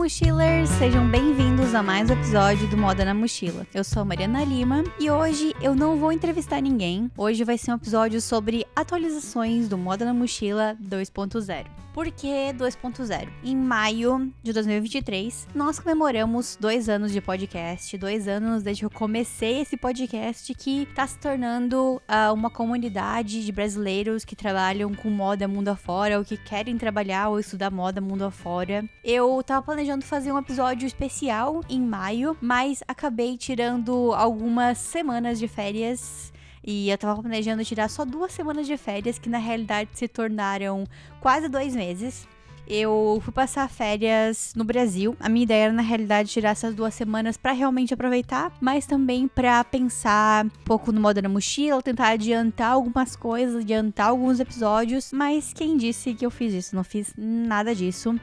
Mochilers! Sejam bem-vindos a mais um episódio do Moda na Mochila. Eu sou a Mariana Lima e hoje eu não vou entrevistar ninguém. Hoje vai ser um episódio sobre atualizações do Moda na Mochila 2.0. Por que 2.0? Em maio de 2023, nós comemoramos 2 anos de podcast, 2 anos desde que eu comecei esse podcast que está se tornando uma comunidade de brasileiros que trabalham com moda mundo afora ou que querem trabalhar ou estudar moda mundo afora. Eu tava planejando fazer um episódio especial em maio, mas acabei tirando algumas semanas de férias. E eu tava planejando tirar só 2 semanas de férias, que na realidade se tornaram quase 2 meses. Eu fui passar férias no Brasil. A minha ideia era, na realidade, tirar essas 2 semanas pra realmente aproveitar, mas também pra pensar um pouco no Moda na Mochila, tentar adiantar algumas coisas, adiantar alguns episódios. Mas quem disse que eu fiz isso? Não fiz nada disso.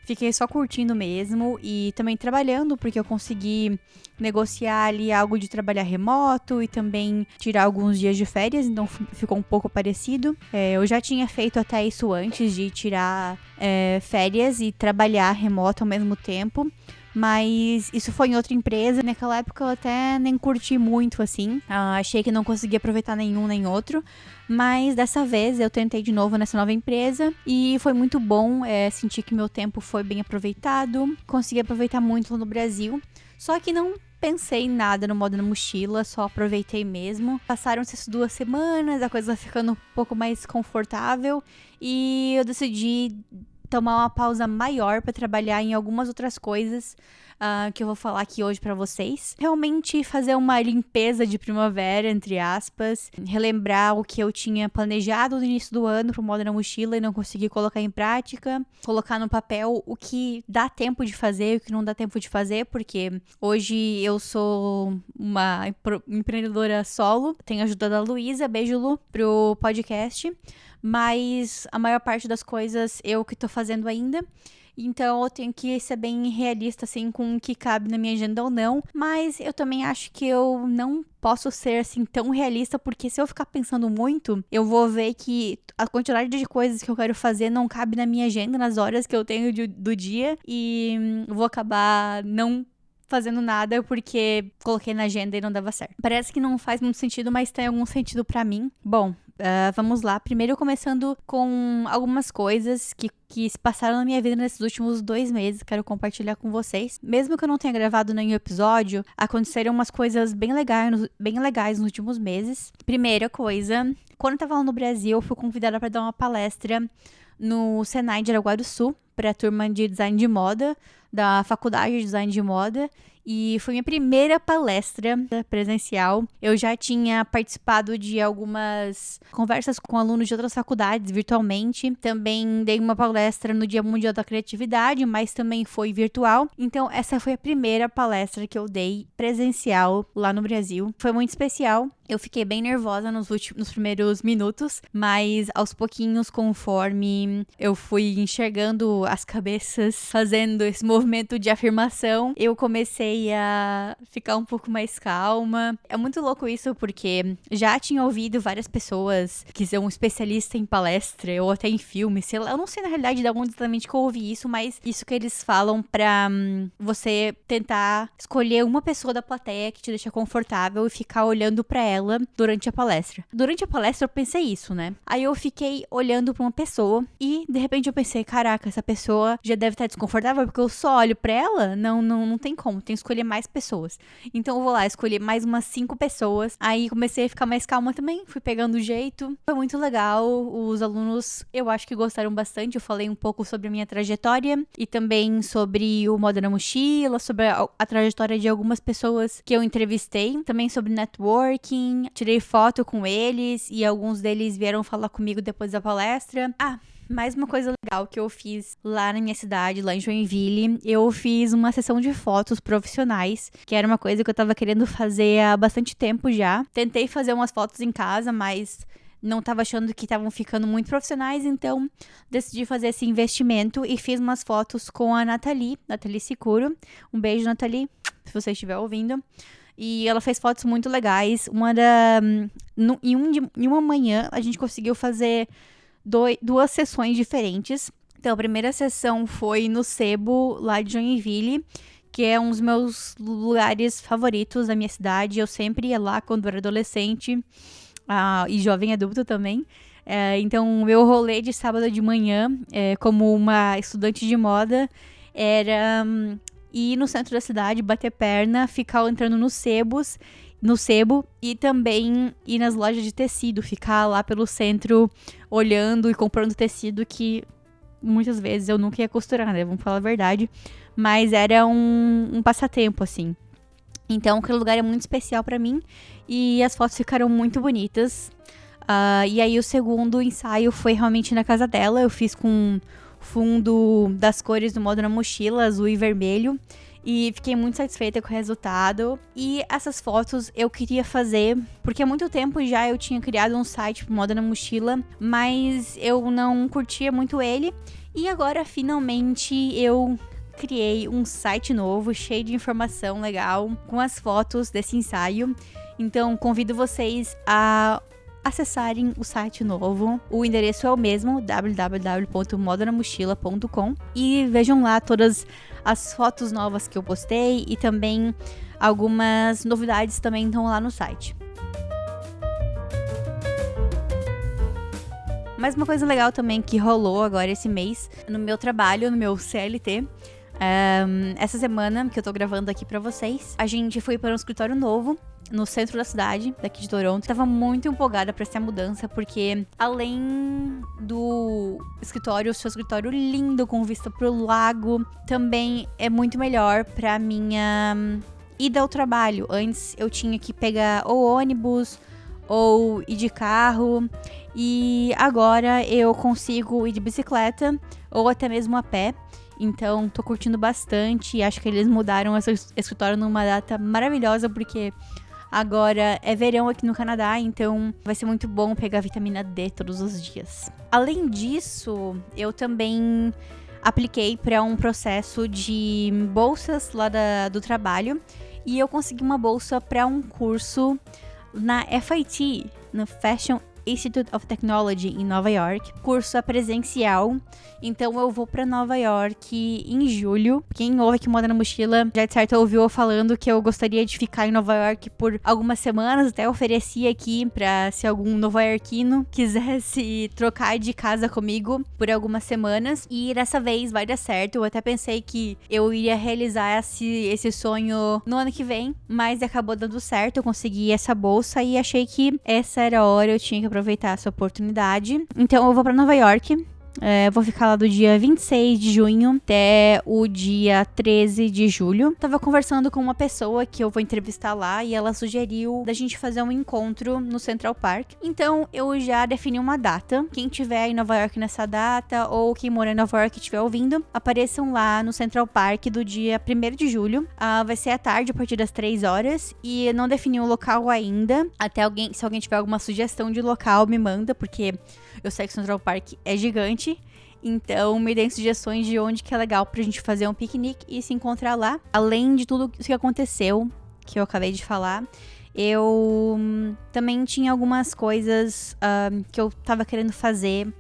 Fiquei só curtindo mesmo e também trabalhando, porque eu consegui negociar ali algo de trabalhar remoto e também tirar alguns dias de férias, então ficou um pouco parecido. Eu já tinha feito até isso antes de tirar férias e trabalhar remoto ao mesmo tempo. Mas isso foi em outra empresa. Naquela época eu até nem curti muito, assim. Achei que não conseguia aproveitar nenhum nem outro. Mas dessa vez eu tentei de novo nessa nova empresa. E foi muito bom sentir que meu tempo foi bem aproveitado. Consegui aproveitar muito lá no Brasil. Só que não pensei em nada no Moda na Mochila, só aproveitei mesmo. Passaram-se essas 2 semanas, a coisa vai ficando um pouco mais confortável. E eu decidi tomar uma pausa maior para trabalhar em algumas outras coisas que eu vou falar aqui hoje para vocês. Realmente fazer uma limpeza de primavera, entre aspas. Relembrar o que eu tinha planejado no início do ano pro Moda na Mochila e não consegui colocar em prática. Colocar no papel o que dá tempo de fazer e o que não dá tempo de fazer, porque hoje eu sou uma empreendedora solo. Tenho a ajuda da Luísa, beijo Lu, pro podcast. Mas a maior parte das coisas eu que tô fazendo ainda. Então eu tenho que ser bem realista, assim, com o que cabe na minha agenda ou não. Mas eu também acho que eu não posso ser, assim, tão realista, porque se eu ficar pensando muito, eu vou ver que a quantidade de coisas que eu quero fazer não cabe na minha agenda, nas horas que eu tenho do dia. E vou acabar não fazendo nada porque coloquei na agenda e não dava certo. Parece que não faz muito sentido, mas tem algum sentido pra mim. Bom, vamos lá. Primeiro começando com algumas coisas que se passaram na minha vida nesses últimos 2 meses. Quero compartilhar com vocês. Mesmo que eu não tenha gravado nenhum episódio, aconteceram umas coisas bem legais nos últimos meses. Primeira coisa, quando eu tava lá no Brasil, eu fui convidada para dar uma palestra no Senai de Araguari-Sul, para a turma de design de moda, da faculdade de design de moda. E foi minha primeira palestra presencial. Eu já tinha participado de algumas conversas com alunos de outras faculdades virtualmente. Também dei uma palestra no Dia Mundial da Criatividade, mas também foi virtual. Então, essa foi a primeira palestra que eu dei presencial lá no Brasil. Foi muito especial. Eu fiquei bem nervosa nos primeiros minutos, mas aos pouquinhos, conforme eu fui enxergando as cabeças fazendo esse movimento de afirmação, eu comecei a ficar um pouco mais calma. É muito louco isso, porque já tinha ouvido várias pessoas que são especialistas em palestra ou até em filme, sei lá. Eu não sei na realidade de onde exatamente que eu ouvi isso, mas isso que eles falam pra você tentar escolher uma pessoa da plateia que te deixa confortável e ficar olhando pra ela durante a palestra. Durante a palestra eu pensei isso, né? Aí eu fiquei olhando pra uma pessoa e de repente eu pensei, caraca, essa pessoa já deve estar desconfortável porque eu só olho pra ela? Não tem como, tem que escolher mais pessoas. Então eu vou lá escolher mais umas 5 pessoas. Aí comecei a ficar mais calma também, fui pegando o jeito. Foi muito legal, os alunos eu acho que gostaram bastante. Eu falei um pouco sobre a minha trajetória e também sobre o Moda na Mochila, sobre a trajetória de algumas pessoas que eu entrevistei, também sobre networking. Tirei foto com eles e alguns deles vieram falar comigo depois da palestra. Mais uma coisa legal que eu fiz lá na minha cidade, lá em Joinville, eu fiz uma sessão de fotos profissionais, que era uma coisa que eu tava querendo fazer há bastante tempo já. Tentei fazer umas fotos em casa, mas não tava achando que estavam ficando muito profissionais, então decidi fazer esse investimento e fiz umas fotos com a Nathalie Sicuro. Um beijo, Nathalie, se você estiver ouvindo. E ela fez fotos muito legais. Em uma manhã, a gente conseguiu fazer 2 sessões diferentes. Então, a primeira sessão foi no Sebo, lá de Joinville, que é um dos meus lugares favoritos da minha cidade. Eu sempre ia lá quando era adolescente, e jovem adulto também. Então, o meu rolê de sábado de manhã, como uma estudante de moda, era ir no centro da cidade, bater perna, ficar entrando no Sebo e também ir nas lojas de tecido, ficar lá pelo centro olhando e comprando tecido que muitas vezes eu nunca ia costurar, né? Vamos falar a verdade. Mas era um passatempo, assim. Então, aquele lugar é muito especial pra mim e as fotos ficaram muito bonitas. E aí, o segundo ensaio foi realmente na casa dela. Eu fiz com fundo das cores do Moda na Mochila, azul e vermelho. E fiquei muito satisfeita com o resultado. E essas fotos eu queria fazer, porque há muito tempo já eu tinha criado um site pro Moda na Mochila, mas eu não curtia muito ele. E agora, finalmente, eu criei um site novo, cheio de informação legal, com as fotos desse ensaio. Então, convido vocês a acessarem o site novo. O endereço é o mesmo, www.modanamochila.com, e vejam lá todas as fotos novas que eu postei e também algumas novidades também estão lá no site. Mas uma coisa legal também que rolou agora esse mês no meu trabalho, no meu CLT, essa semana que eu tô gravando aqui pra vocês, a gente foi para um escritório novo no centro da cidade, daqui de Toronto. Tava muito empolgada pra essa mudança, porque além do escritório, o seu escritório lindo, com vista pro lago, também é muito melhor pra minha ida ao trabalho. Antes eu tinha que pegar ou ônibus ou ir de carro, e agora eu consigo ir de bicicleta ou até mesmo a pé. Então, tô curtindo bastante. Acho que eles mudaram esse escritório numa data maravilhosa, porque agora é verão aqui no Canadá, então vai ser muito bom pegar vitamina D todos os dias. Além disso, eu também apliquei para um processo de bolsas lá do trabalho, e eu consegui uma bolsa para um curso na FIT, no Fashion Institute of Technology, em Nova York. O curso é presencial, então eu vou pra Nova York em julho. Quem ouve aqui Moda na Mochila já de certo ouviu eu falando que eu gostaria de ficar em Nova York por algumas semanas. Até ofereci aqui pra se algum nova-iorquino quisesse trocar de casa comigo por algumas semanas, e dessa vez vai dar certo. Eu até pensei que eu iria realizar esse sonho no ano que vem, mas acabou dando certo. Eu consegui essa bolsa e achei que essa era a hora, eu tinha que aproveitar essa oportunidade. Então eu vou pra Nova York. Vou ficar lá do dia 26 de junho até o dia 13 de julho. Tava conversando com uma pessoa que eu vou entrevistar lá, e ela sugeriu da gente fazer um encontro no Central Park. Então eu já defini uma data. Quem tiver em Nova York nessa data, ou quem mora em Nova York e estiver ouvindo, apareçam lá no Central Park do dia 1º de julho. Vai ser à tarde, a partir das 3 horas. E eu não defini o local ainda. Se alguém tiver alguma sugestão de local, me manda, porque eu sei que o Central Park é gigante. Então, me deem sugestões de onde que é legal pra gente fazer um piquenique e se encontrar lá. Além de tudo isso que aconteceu, que eu acabei de falar, eu também tinha algumas coisas que eu tava querendo fazer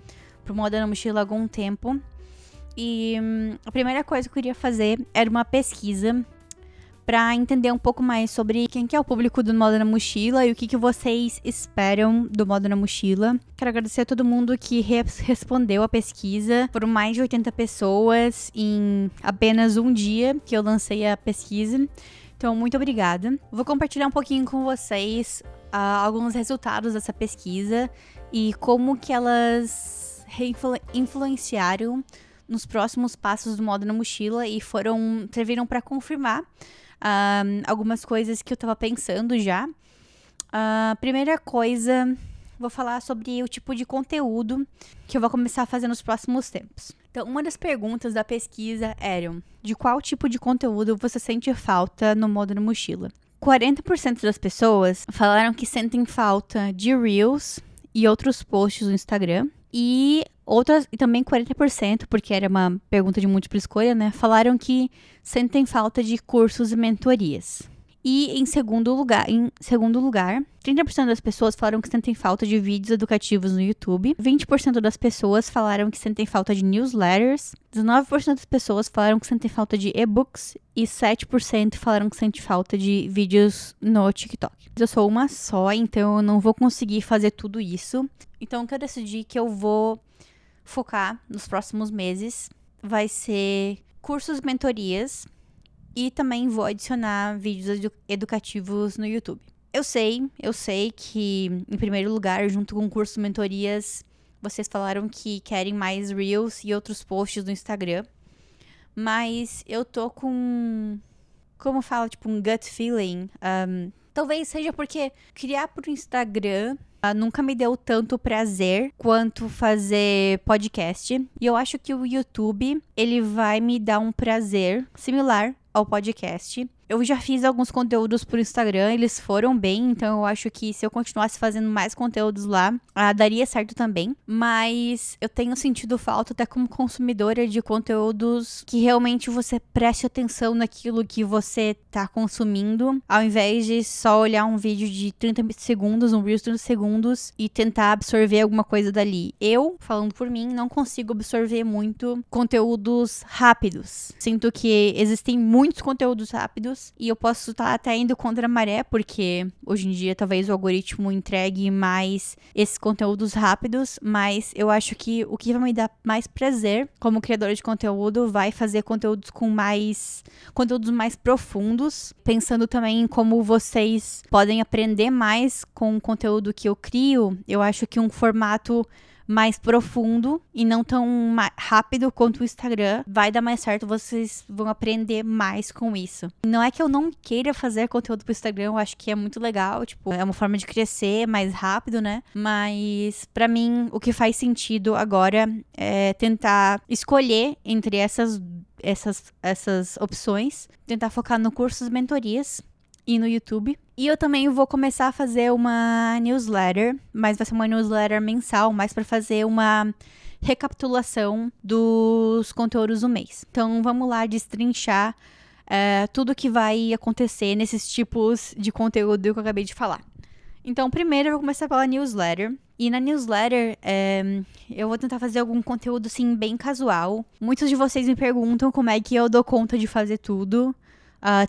pro Moda na Mochila há algum tempo. E a primeira coisa que eu queria fazer era uma pesquisa para entender um pouco mais sobre quem que é o público do Moda na Mochila e o que vocês esperam do Moda na Mochila. Quero agradecer a todo mundo que respondeu a pesquisa. Foram mais de 80 pessoas em apenas um dia que eu lancei a pesquisa. Então, muito obrigada. Vou compartilhar um pouquinho com vocês alguns resultados dessa pesquisa e como que elas influenciaram nos próximos passos do Moda na Mochila e serviram para confirmar algumas coisas que eu tava pensando já. Primeira coisa, vou falar sobre o tipo de conteúdo que eu vou começar a fazer nos próximos tempos. Então, uma das perguntas da pesquisa eram: de qual tipo de conteúdo você sente falta no Moda na Mochila? 40% das pessoas falaram que sentem falta de Reels e outros posts no Instagram. E também 40%, porque era uma pergunta de múltipla escolha, né? Falaram que sentem falta de cursos e mentorias. E em segundo lugar, 30% das pessoas falaram que sentem falta de vídeos educativos no YouTube. 20% das pessoas falaram que sentem falta de newsletters. 19% das pessoas falaram que sentem falta de e-books. E 7% falaram que sentem falta de vídeos no TikTok. Eu sou uma só, então eu não vou conseguir fazer tudo isso. Então o que eu decidi que eu vou focar nos próximos meses vai ser cursos, mentorias. E também vou adicionar vídeos educativos no YouTube. Eu sei que, em primeiro lugar, junto com o curso mentorias, vocês falaram que querem mais Reels e outros posts no Instagram. Mas eu tô com, como fala, tipo, um gut feeling. Talvez seja porque criar pro Instagram nunca me deu tanto prazer quanto fazer podcast. E eu acho que o YouTube, ele vai me dar um prazer similar ao podcast. Eu já fiz alguns conteúdos pro Instagram, eles foram bem, então eu acho que se eu continuasse fazendo mais conteúdos lá, daria certo também. Mas eu tenho sentido falta, até como consumidora, de conteúdos que realmente você preste atenção naquilo que você tá consumindo, ao invés de só olhar um vídeo de 30 segundos, um Reels de 30 segundos, e tentar absorver alguma coisa dali. Eu, falando por mim, não consigo absorver muito conteúdos rápidos. Sinto que existem muitos conteúdos rápidos, e eu posso estar até indo contra a maré, porque hoje em dia talvez o algoritmo entregue mais esses conteúdos rápidos, mas eu acho que o que vai me dar mais prazer como criadora de conteúdo vai fazer conteúdos mais profundos, pensando também em como vocês podem aprender mais com o conteúdo que eu crio. Eu acho que um formato mais profundo e não tão rápido quanto o Instagram vai dar mais certo, vocês vão aprender mais com isso. Não é que eu não queira fazer conteúdo pro Instagram, eu acho que é muito legal, tipo, é uma forma de crescer mais rápido, né? Mas pra mim, o que faz sentido agora é tentar escolher entre essas opções, tentar focar no cursos, mentorias e no YouTube. E eu também vou começar a fazer uma newsletter, mas vai ser uma newsletter mensal, mais para fazer uma recapitulação dos conteúdos do mês. Então vamos lá destrinchar tudo que vai acontecer nesses tipos de conteúdo que eu acabei de falar. Então primeiro eu vou começar pela newsletter. E na newsletter, eu vou tentar fazer algum conteúdo assim bem casual. Muitos de vocês me perguntam como é que eu dou conta de fazer tudo.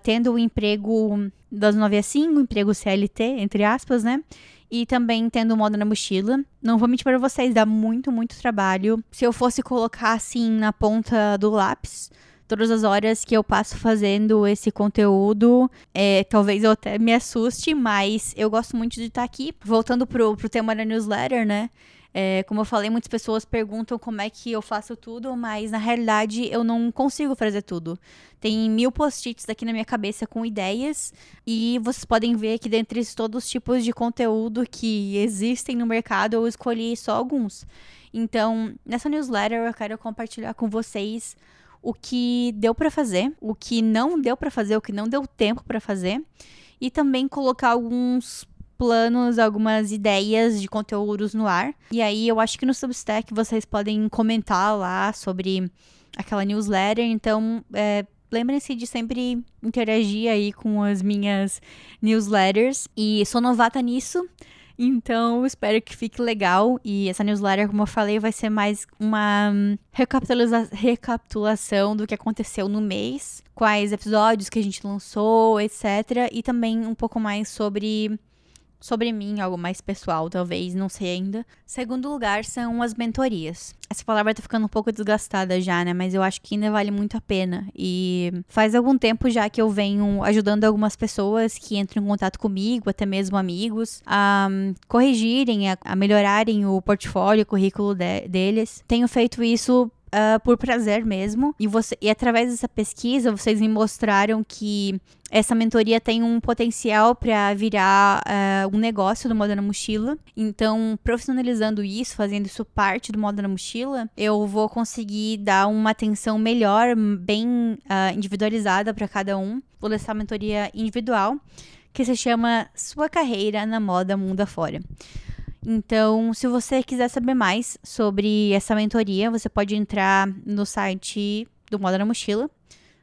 Tendo um emprego das 9 às 5, um emprego CLT, entre aspas, né? E também tendo moda na mochila. Não vou mentir para vocês, dá muito, muito trabalho. Se eu fosse colocar assim na ponta do lápis todas as horas que eu passo fazendo esse conteúdo, talvez eu até me assuste, mas eu gosto muito de estar aqui. Voltando pro tema da newsletter, né? Como eu falei, muitas pessoas perguntam como é que eu faço tudo, mas na realidade eu não consigo fazer tudo. Tem 1000 post-its aqui na minha cabeça com ideias, e vocês podem ver que dentre todos os tipos de conteúdo que existem no mercado, eu escolhi só alguns. Então, nessa newsletter eu quero compartilhar com vocês o que deu pra fazer, o que não deu pra fazer, o que não deu tempo pra fazer, e também colocar alguns planos, algumas ideias de conteúdos no ar. E aí eu acho que no Substack vocês podem comentar lá sobre aquela newsletter. Então, lembrem-se de sempre interagir aí com as minhas newsletters. E sou novata nisso, então espero que fique legal. E essa newsletter, como eu falei, vai ser mais uma recapitulação do que aconteceu no mês, quais episódios que a gente lançou, etc. E também um pouco mais sobre mim, algo mais pessoal, talvez, não sei ainda. Segundo lugar, são as mentorias. Essa palavra tá ficando um pouco desgastada já, né? Mas eu acho que ainda vale muito a pena. E faz algum tempo já que eu venho ajudando algumas pessoas que entram em contato comigo, até mesmo amigos, a corrigirem, a melhorarem o portfólio, o currículo deles. Tenho feito isso por prazer mesmo. E através dessa pesquisa, vocês me mostraram que essa mentoria tem um potencial para virar um negócio do Moda na Mochila. Então, profissionalizando isso, fazendo isso parte do Moda na Mochila, eu vou conseguir dar uma atenção melhor, bem individualizada para cada um. Vou lançar a mentoria individual, que se chama Sua Carreira na Moda Mundo Afora. Então, se você quiser saber mais sobre essa mentoria, você pode entrar no site do Moda na Mochila,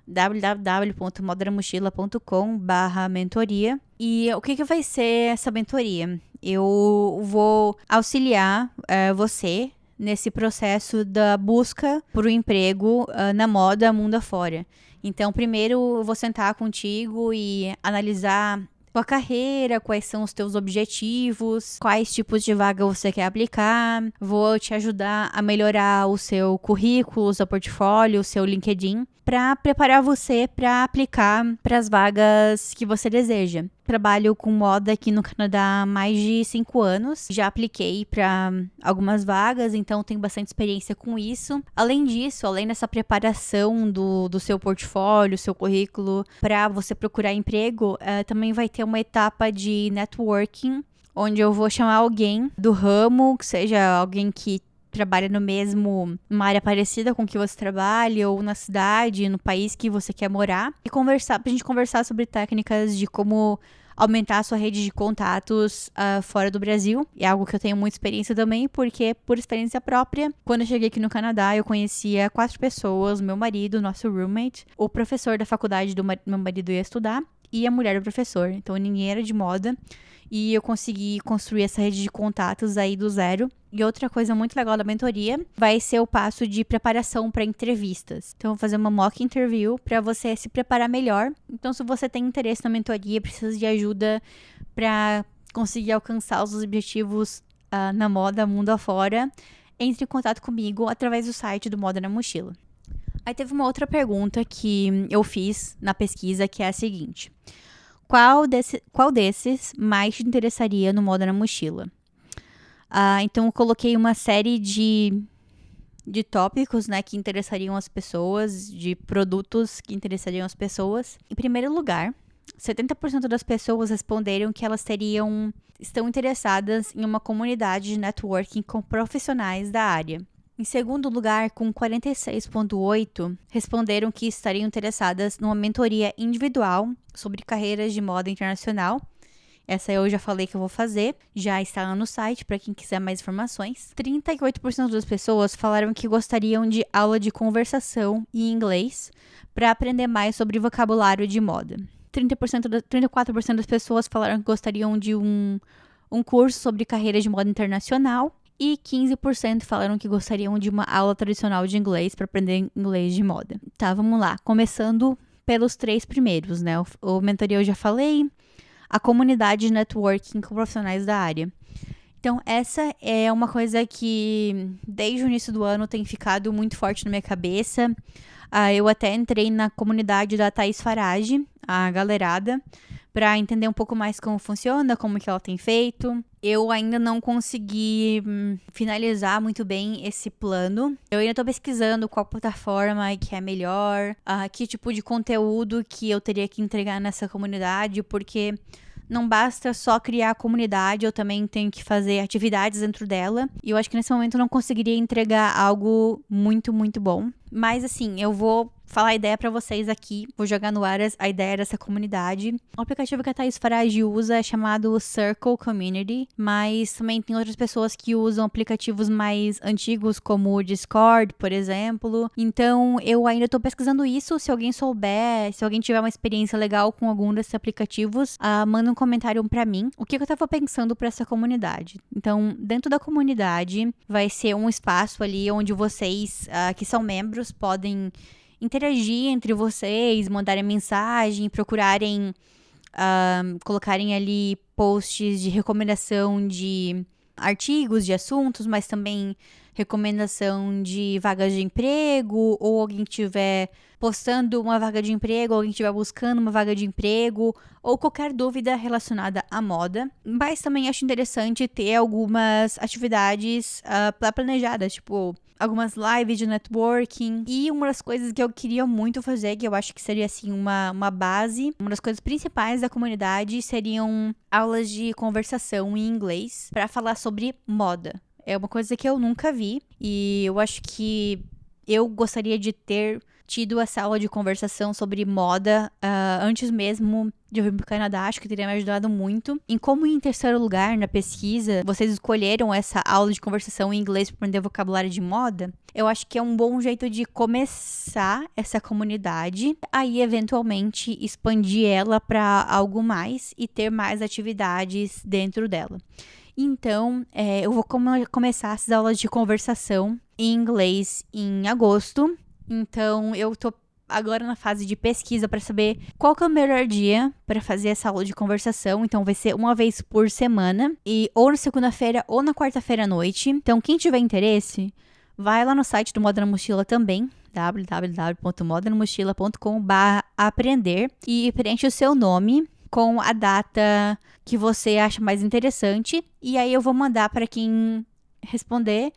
www.modanamochila.com/mentoria. E o que vai ser essa mentoria? Eu vou auxiliar você nesse processo da busca por um emprego na moda mundo afora. Então, primeiro eu vou sentar contigo e analisar tua carreira, quais são os teus objetivos, quais tipos de vaga você quer aplicar. Vou te ajudar a melhorar o seu currículo, o seu portfólio, o seu LinkedIn, para preparar você para aplicar para as vagas que você deseja. Trabalho com moda aqui no Canadá há mais de 5 anos. Já apliquei para algumas vagas, então tenho bastante experiência com isso. Além disso, além dessa preparação do seu portfólio, seu currículo, para você procurar emprego, também vai ter uma etapa de networking, onde eu vou chamar alguém do ramo, que seja alguém que trabalha numa área parecida com que você trabalha, ou na cidade, no país que você quer morar, e pra gente conversar sobre técnicas de como aumentar a sua rede de contatos fora do Brasil. É algo que eu tenho muita experiência também, porque por experiência própria, quando eu cheguei aqui no Canadá, eu conhecia 4 pessoas, meu marido, nosso roommate, o professor da faculdade do meu marido ia estudar, e a mulher do professor. Então ninguém era de moda, e eu consegui construir essa rede de contatos aí do zero. E outra coisa muito legal da mentoria vai ser o passo de preparação para entrevistas. Então, eu vou fazer uma mock interview para você se preparar melhor. Então, se você tem interesse na mentoria, precisa de ajuda para conseguir alcançar os objetivos na moda mundo afora, entre em contato comigo através do site do Moda na Mochila. Aí teve uma outra pergunta que eu fiz na pesquisa, que é a seguinte: qual desses mais te interessaria no Moda na Mochila? Então eu coloquei uma série de tópicos, né, que interessariam as pessoas, de produtos que interessariam as pessoas. Em primeiro lugar, 70% das pessoas responderam que elas estão interessadas em uma comunidade de networking com profissionais da área. Em segundo lugar, com 46,8%, responderam que estariam interessadas numa mentoria individual sobre carreiras de moda internacional. Essa eu já falei que eu vou fazer, já está lá no site para quem quiser mais informações. 38% das pessoas falaram que gostariam de aula de conversação em inglês para aprender mais sobre vocabulário de moda. 34% das pessoas falaram que gostariam de um curso sobre carreira de moda internacional. E 15% falaram que gostariam de uma aula tradicional de inglês para aprender inglês de moda. Tá, vamos lá. Começando pelos 3 primeiros, né? O mentoria eu já falei. A comunidade de networking com profissionais da área. Então, essa é uma coisa que, desde o início do ano, tem ficado muito forte na minha cabeça. Eu até entrei na comunidade da Thaís Farage, a galerada, para entender um pouco mais como funciona, como que ela tem feito. Eu ainda não consegui finalizar muito bem esse plano. Eu ainda tô pesquisando qual plataforma que é melhor, que tipo de conteúdo que eu teria que entregar nessa comunidade, porque não basta só criar a comunidade, eu também tenho que fazer atividades dentro dela. E eu acho que nesse momento eu não conseguiria entregar algo muito, muito bom. Mas assim, eu vou falar a ideia pra vocês aqui, vou jogar no ar a ideia dessa comunidade. O aplicativo que a Thaís Farage usa é chamado Circle Community, mas também tem outras pessoas que usam aplicativos mais antigos, como o Discord, por exemplo. Então, eu ainda tô pesquisando isso. Se alguém souber, se alguém tiver uma experiência legal com algum desses aplicativos, manda um comentário pra mim. O que eu tava pensando pra essa comunidade? Então, dentro da comunidade, vai ser um espaço ali onde vocês, que são membros, podem interagir entre vocês, mandarem mensagem, procurarem, colocarem ali posts de recomendação de artigos, de assuntos, mas também recomendação de vagas de emprego, ou alguém estiver postando uma vaga de emprego, ou alguém estiver buscando uma vaga de emprego, ou qualquer dúvida relacionada à moda. Mas também acho interessante ter algumas atividades planejadas, tipo algumas lives de networking. E uma das coisas que eu queria muito fazer, que eu acho que seria assim uma base, uma das coisas principais da comunidade, seriam aulas de conversação em inglês para falar sobre moda. É uma coisa que eu nunca vi e eu acho que eu gostaria de ter tido essa aula de conversação sobre moda antes mesmo de eu vir pro Canadá, acho que teria me ajudado muito. Em como em terceiro lugar na pesquisa, vocês escolheram essa aula de conversação em inglês para aprender vocabulário de moda, eu acho que é um bom jeito de começar essa comunidade, aí eventualmente expandir ela para algo mais e ter mais atividades dentro dela. Então, eu vou começar essas aulas de conversação em inglês em agosto. Então, eu tô agora na fase de pesquisa para saber qual que é o melhor dia para fazer essa aula de conversação. Então, vai ser uma vez por semana, e ou na segunda-feira ou na quarta-feira à noite. Então, quem tiver interesse, vai lá no site do Moda na Mochila também, www.modanamochila.com/aprender, e preenche o seu nome com a data que você acha mais interessante. E aí eu vou mandar para quem responder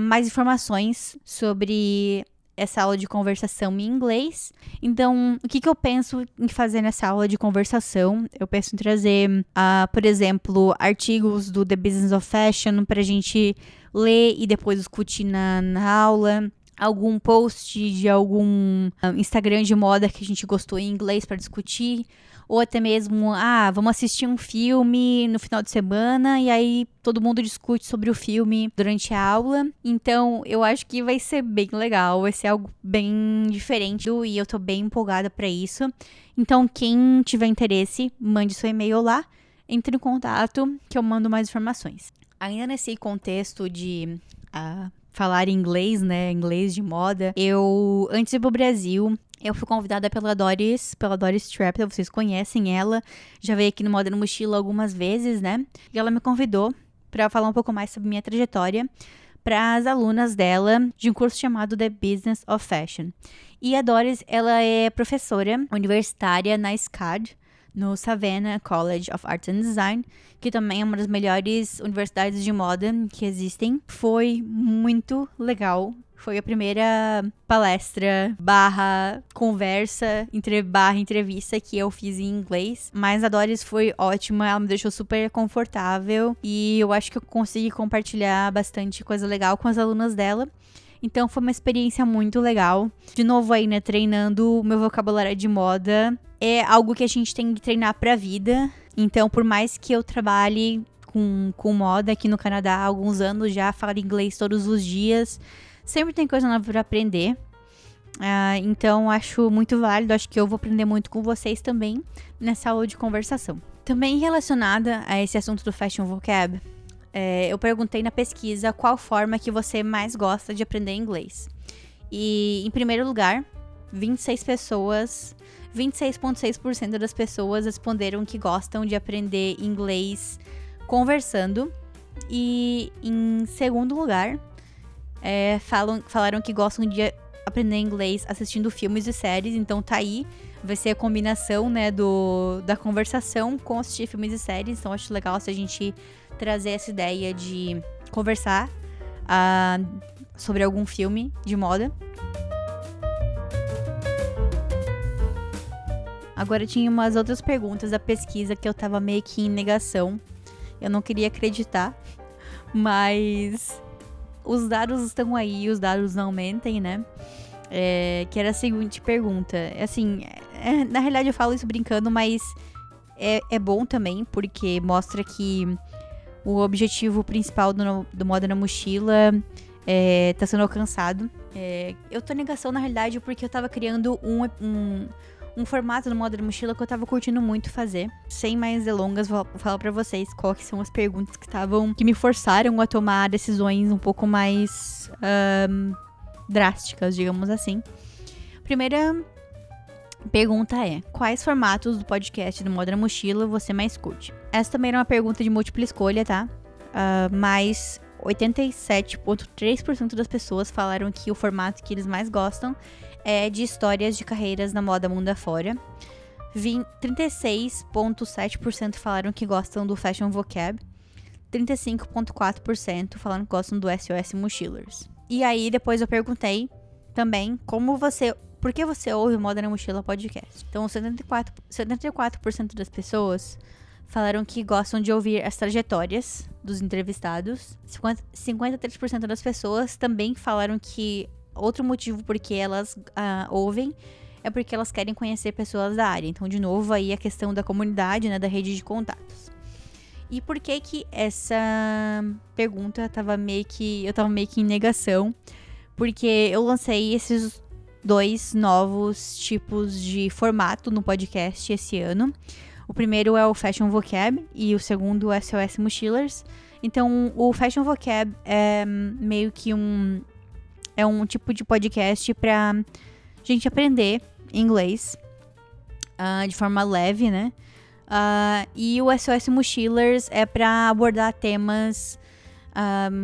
mais informações sobre essa aula de conversação em inglês. Então, o que eu penso em fazer nessa aula de conversação? Eu penso em trazer, por exemplo, artigos do The Business of Fashion pra gente ler e depois discutir na aula. Algum post de algum Instagram de moda que a gente gostou em inglês para discutir. Ou até mesmo, vamos assistir um filme no final de semana e aí todo mundo discute sobre o filme durante a aula. Então, eu acho que vai ser bem legal, vai ser algo bem diferente e eu tô bem empolgada para isso. Então, quem tiver interesse, mande seu e-mail lá, entre em contato que eu mando mais informações. Ainda nesse contexto de falar inglês, né, inglês de moda, antes de ir pro Brasil, eu fui convidada pela Doris Trapper, vocês conhecem ela, já veio aqui no Moda na Mochila algumas vezes, né? E ela me convidou para falar um pouco mais sobre minha trajetória para as alunas dela de um curso chamado The Business of Fashion. E a Doris, ela é professora universitária na SCAD, no Savannah College of Arts and Design, que também é uma das melhores universidades de moda que existem. Foi muito legal. Foi a primeira palestra /conversa, entrevista que eu fiz em inglês. Mas a Doris foi ótima, ela me deixou super confortável. E eu acho que eu consegui compartilhar bastante coisa legal com as alunas dela. Então foi uma experiência muito legal. De novo aí, né, treinando o meu vocabulário de moda. É algo que a gente tem que treinar pra vida. Então, por mais que eu trabalhe com moda aqui no Canadá há alguns anos já, falo inglês todos os dias, sempre tem coisa nova pra aprender. Então, acho muito válido. Acho que eu vou aprender muito com vocês também nessa aula de conversação. Também relacionada a esse assunto do Fashion Vocab, eu perguntei na pesquisa qual forma que você mais gosta de aprender inglês. E, em primeiro lugar, 26,6% das pessoas responderam que gostam de aprender inglês conversando. E, em segundo lugar, falaram que gostam de aprender inglês assistindo filmes e séries. Então tá aí, vai ser a combinação, né, da conversação com assistir filmes e séries. Então acho legal se a gente trazer essa ideia de conversar sobre algum filme de moda. Agora tinha umas outras perguntas da pesquisa que eu tava meio que em negação. Eu não queria acreditar, mas os dados estão aí, os dados não mentem, né? Que era a seguinte pergunta. Assim, na realidade eu falo isso brincando, mas é bom também, porque mostra que o objetivo principal do Moda na Mochila tá sendo alcançado. Eu tô em negação, na realidade, porque eu tava criando um formato do Moda na Mochila que eu tava curtindo muito fazer. Sem mais delongas, vou falar pra vocês quais são as perguntas que me forçaram a tomar decisões um pouco mais drásticas, digamos assim. Primeira pergunta é: quais formatos do podcast do Moda na Mochila você mais curte? Essa também era uma pergunta de múltipla escolha, tá? Mas 87,3% das pessoas falaram que o formato que eles mais gostam é de histórias de carreiras na moda mundo afora. 36,7% falaram que gostam do Fashion Vocab. 35,4% falaram que gostam do SOS Mochilers. E aí, depois eu perguntei também por que você ouve o Moda na Mochila podcast. Então, 74% das pessoas falaram que gostam de ouvir as trajetórias dos entrevistados. 53% das pessoas também falaram que outro motivo porque elas ouvem é porque elas querem conhecer pessoas da área. Então, de novo, aí a questão da comunidade, né, da rede de contatos. E por que que essa pergunta eu tava meio que em negação? Porque eu lancei esses 2 novos tipos de formato no podcast esse ano. O primeiro é o Fashion Vocab e o segundo é o SOS Mochilers. Então, o Fashion Vocab é meio que um tipo de podcast pra gente aprender inglês de forma leve, né? E o SOS Mochilers é pra abordar temas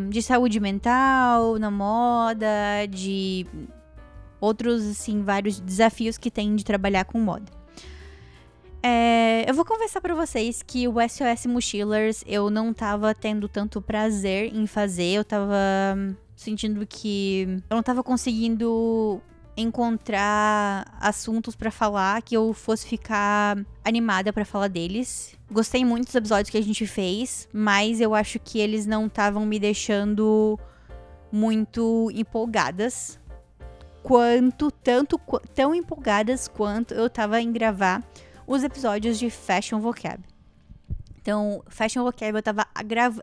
de saúde mental, na moda, de outros, assim, vários desafios que tem de trabalhar com moda. Eu vou confessar pra vocês que o SOS Mochilers eu não tava tendo tanto prazer em fazer. Eu tava sentindo que eu não tava conseguindo encontrar assuntos pra falar que eu fosse ficar animada pra falar deles. Gostei muito dos episódios que a gente fez, mas eu acho que eles não estavam me deixando muito empolgadas. Tão empolgadas quanto eu tava em gravar os episódios de Fashion Vocab. Então, Fashion Vocab eu tava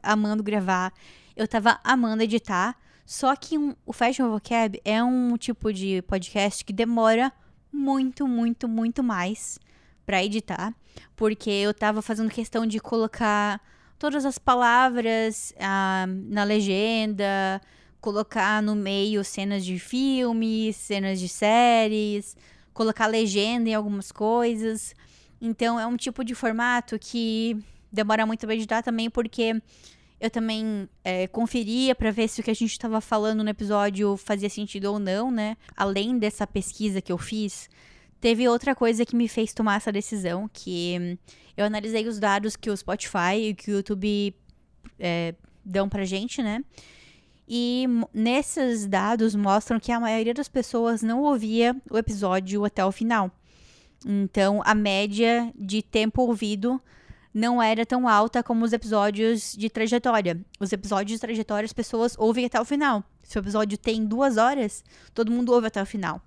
amando gravar, eu tava amando editar, só que o Fashion Vocab é um tipo de podcast que demora muito, muito, muito mais pra editar, porque eu tava fazendo questão de colocar todas as palavras na legenda, colocar no meio cenas de filmes, cenas de séries, colocar legenda em algumas coisas. Então, é um tipo de formato que demora muito pra editar também, porque eu também conferia pra ver se o que a gente estava falando no episódio fazia sentido ou não, né? Além dessa pesquisa que eu fiz, teve outra coisa que me fez tomar essa decisão, que eu analisei os dados que o Spotify e que o YouTube dão pra gente, né? E nesses dados mostram que a maioria das pessoas não ouvia o episódio até o final. Então, a média de tempo ouvido não era tão alta como os episódios de trajetória. Os episódios de trajetória as pessoas ouvem até o final. Se o episódio tem 2 horas, todo mundo ouve até o final.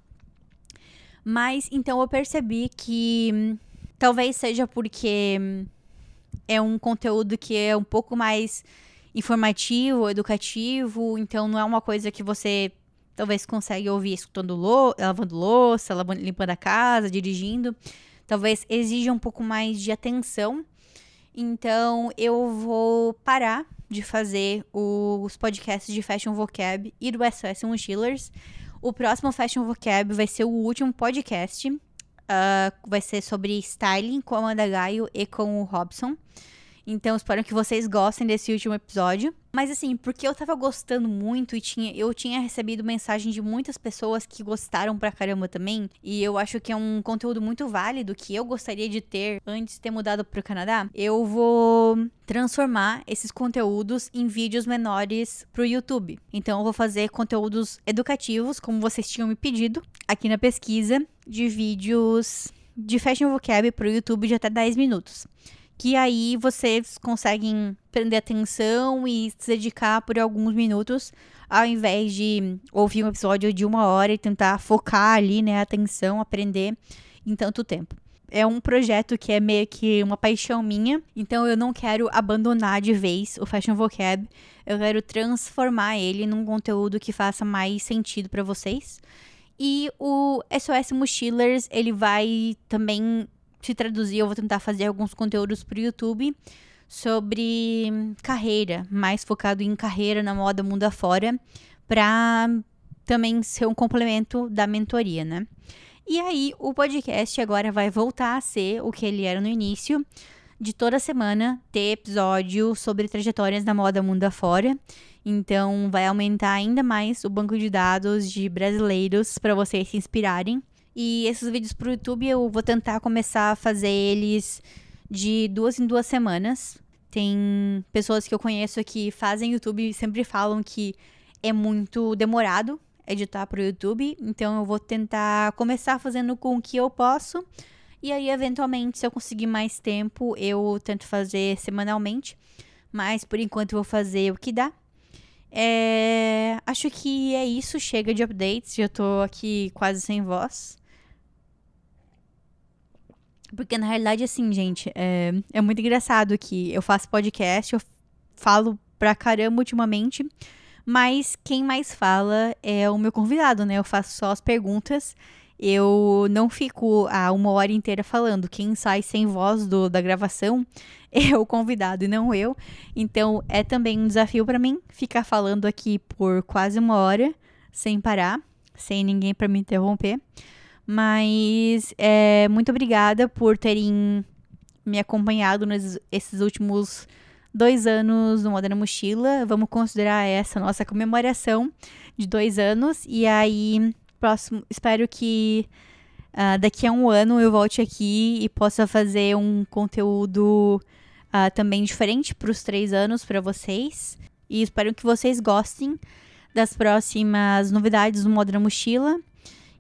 Mas, então, eu percebi que talvez seja porque é um conteúdo que é um pouco mais informativo, educativo. Então, não é uma coisa que você talvez consegue ouvir escutando lavando louça, limpando a casa, dirigindo. Talvez exija um pouco mais de atenção. Então, eu vou parar de fazer os podcasts de Fashion Vocab e do SOS Mochilers. O próximo Fashion Vocab vai ser o último podcast. Vai ser sobre styling com a Amanda Gaio e com o Robson. Então, espero que vocês gostem desse último episódio. Mas assim, porque eu tava gostando muito e eu tinha recebido mensagem de muitas pessoas que gostaram pra caramba também. E eu acho que é um conteúdo muito válido que eu gostaria de ter antes de ter mudado pro Canadá. Eu vou transformar esses conteúdos em vídeos menores pro YouTube. Então, eu vou fazer conteúdos educativos, como vocês tinham me pedido aqui na pesquisa, de vídeos de Fashion Vocab pro YouTube de até 10 minutos. Que aí vocês conseguem prender atenção e se dedicar por alguns minutos, ao invés de ouvir um episódio de 1 hora e tentar focar ali, né, a atenção, aprender em tanto tempo. É um projeto que é meio que uma paixão minha, então eu não quero abandonar de vez o Fashion Vocab, eu quero transformar ele num conteúdo que faça mais sentido para vocês. E o SOS Mochilers, ele vai também se traduzir, eu vou tentar fazer alguns conteúdos pro YouTube sobre carreira, mais focado em carreira na moda mundo afora, pra também ser um complemento da mentoria, né? E aí, o podcast agora vai voltar a ser o que ele era no início, de toda semana ter episódio sobre trajetórias na moda mundo afora. Então, vai aumentar ainda mais o banco de dados de brasileiros para vocês se inspirarem. E esses vídeos pro YouTube eu vou tentar começar a fazer eles de 2 em 2 semanas. Tem pessoas que eu conheço que fazem YouTube e sempre falam que é muito demorado editar pro YouTube. Então eu vou tentar começar fazendo com o que eu posso. E aí, eventualmente, se eu conseguir mais tempo, eu tento fazer semanalmente. Mas por enquanto eu vou fazer o que dá. Acho que é isso, chega de updates. Já tô aqui quase sem voz. Porque na realidade, assim, gente, é muito engraçado que eu faço podcast, eu falo pra caramba ultimamente, mas quem mais fala é o meu convidado, né? Eu faço só as perguntas, eu não fico a 1 hora inteira falando. Quem sai sem voz da gravação é o convidado e não eu. Então é também um desafio pra mim ficar falando aqui por quase 1 hora, sem parar, sem ninguém pra me interromper. Mas muito obrigada por terem me acompanhado nesses últimos 2 anos no Moda na Mochila. Vamos considerar essa nossa comemoração de 2 anos. E aí, espero que daqui a 1 ano eu volte aqui e possa fazer um conteúdo também diferente para os 3 anos para vocês. E espero que vocês gostem das próximas novidades do Moda na Mochila.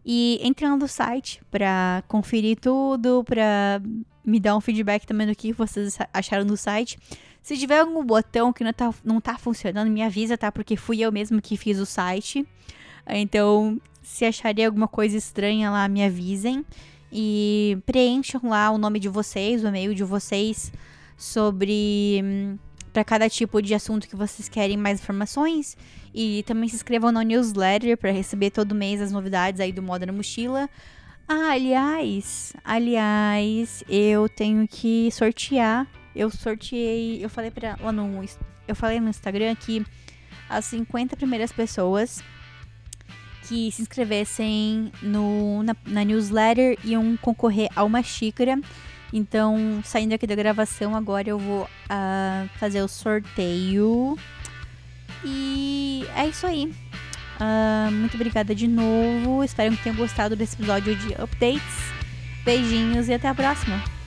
E entre no site para conferir tudo, para me dar um feedback também do que vocês acharam do site. Se tiver algum botão que não tá funcionando, me avisa, tá? Porque fui eu mesmo que fiz o site. Então, se acharem alguma coisa estranha lá, me avisem. E preencham lá o nome de vocês, o e-mail de vocês sobre... para cada tipo de assunto que vocês querem mais informações. E também se inscrevam na newsletter para receber todo mês as novidades aí do Moda na Mochila. Aliás, eu tenho que sortear. Eu falei no Instagram que as 50 primeiras pessoas que se inscrevessem na newsletter iam concorrer a uma xícara. Então, saindo aqui da gravação, agora eu vou fazer o sorteio. E é isso aí. Muito obrigada de novo. Espero que tenham gostado desse episódio de updates. Beijinhos e até a próxima.